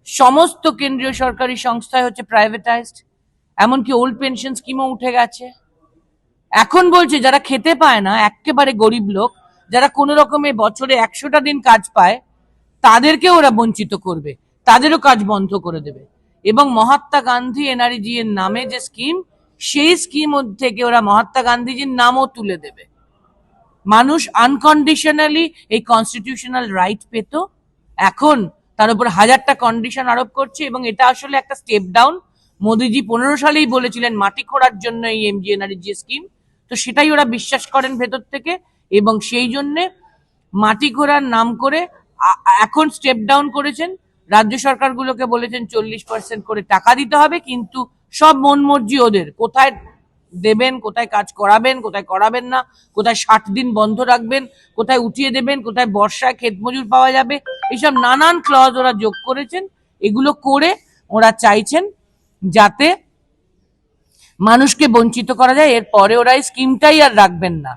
সমস্ত কেন্দ্রীয় সরকারি সংস্থায় হচ্ছে প্রাইভেটাইজড, এমনকি ওল্ড পেনশন স্কিমও উঠে গেছে। এখন বলছে যারা খেতে পায় না, একেবারে গরিব লোক, যারা কোনো রকমে বছরে 100টা দিন কাজ পায়, তাদেরকে ওরা বঞ্চিত করবে, তাদেরও কাজ বন্ধ করে দেবে। এবং মহাত্মা গান্ধী এনআরইজি এর নামে যে স্কিম, সেই স্কিম থেকে ওরা মহাত্মা গান্ধীজির নামও তুলে দেবে। মানুষ আনকন্ডিশনালি এই কনস্টিটিউশনাল রাইট পেত, এখন তার উপর 1000টা কন্ডিশন আরোপ করছে। এবং এটা আসলে একটা স্টেপ ডাউন। মোদিজি 15 সালেই বলেছিলেন মাটি খোঁড়ার জন্য এই এমজিএনআরইজি স্কিম, তো সেটাই ওরা বিশ্বাস করেন ভেতর থেকে। এবং সেই জন্যে মাটি খোঁড়ার নাম করে এখন স্টেপ ডাউন করেছেন। রাজ্য সরকারগুলোকে বলেছেন 40% করে টাকা দিতে হবে, কিন্তু সব মন মর্জি ওদের, কোথায় দেবেন, কোথায় কাজ করাবেন, কোথায় করাবেন না, কোথায় 60 দিন বন্ধ রাখবেন, কোথায় উঠিয়ে দেবেন, কোথায় বর্ষায় ক্ষেত মজুর পাওয়া যাবে, এইসব নানান ক্লজ ওরা যোগ করেছেন। এগুলো করে ওরা চাইছেন যাতে মানুষকে বঞ্চিত করা যায়। এরপরে ওরা এই স্কিমটাই আর রাখবেন না।